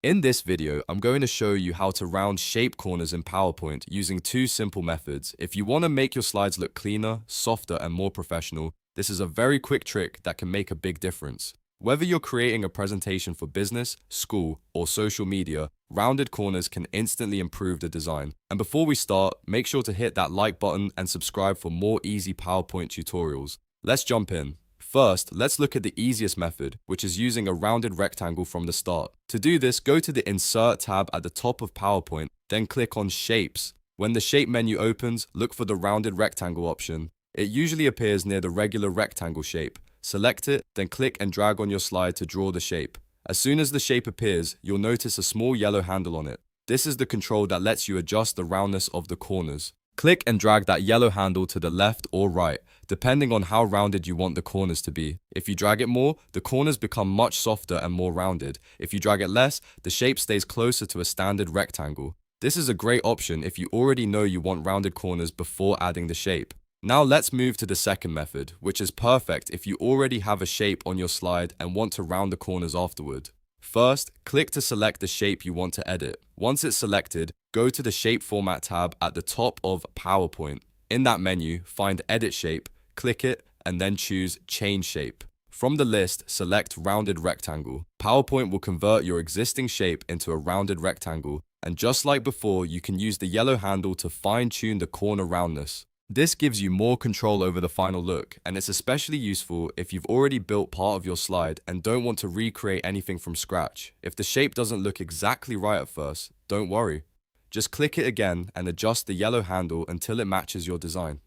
In this video, I'm going to show you how to round shape corners in PowerPoint using two simple methods. If you want to make your slides look cleaner, softer, and more professional, this is a very quick trick that can make a big difference. Whether you're creating a presentation for business, school, or social media, rounded corners can instantly improve the design. And before we start, make sure to hit that like button and subscribe for more easy PowerPoint tutorials. Let's jump in. First, let's look at the easiest method, which is using a rounded rectangle from the start. To do this, go to the Insert tab at the top of PowerPoint, then click on Shapes. When the Shape menu opens, look for the rounded rectangle option. It usually appears near the regular rectangle shape. Select it, then click and drag on your slide to draw the shape. As soon as the shape appears, you'll notice a small yellow handle on it. This is the control that lets you adjust the roundness of the corners. Click and drag that yellow handle to the left or right, depending on how rounded you want the corners to be. If you drag it more, the corners become much softer and more rounded. If you drag it less, the shape stays closer to a standard rectangle. This is a great option if you already know you want rounded corners before adding the shape. Now let's move to the second method, which is perfect if you already have a shape on your slide and want to round the corners afterward. First, click to select the shape you want to edit. Once it's selected, go to the Shape Format tab at the top of PowerPoint. In that menu, find Edit Shape, click it, and then choose Change Shape. From the list, select Rounded Rectangle. PowerPoint will convert your existing shape into a rounded rectangle, and just like before, you can use the yellow handle to fine-tune the corner roundness. This gives you more control over the final look, and it's especially useful if you've already built part of your slide and don't want to recreate anything from scratch. If the shape doesn't look exactly right at first, don't worry. Just click it again and adjust the yellow handle until it matches your design.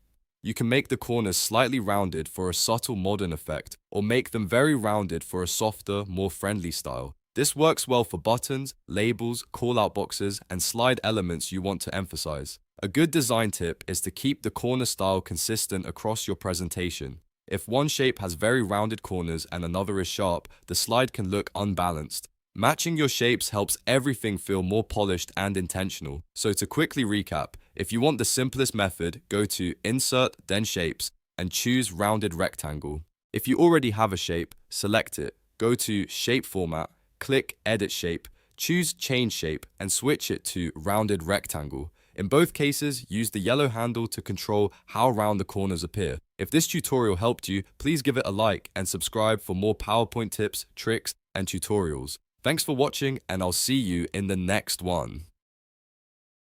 You can make the corners slightly rounded for a subtle modern effect, or make them very rounded for a softer, more friendly style. This works well for buttons, labels, callout boxes, and slide elements you want to emphasize. A good design tip is to keep the corner style consistent across your presentation. If one shape has very rounded corners and another is sharp, the slide can look unbalanced. Matching your shapes helps everything feel more polished and intentional. So to quickly recap, if you want the simplest method, go to Insert, then Shapes, and choose Rounded Rectangle. If you already have a shape, select it. Go to Shape Format, click Edit Shape, choose Change Shape, and switch it to Rounded Rectangle. In both cases, use the yellow handle to control how round the corners appear. If this tutorial helped you, please give it a like and subscribe for more PowerPoint tips, tricks, and tutorials. Thanks for watching, and I'll see you in the next one.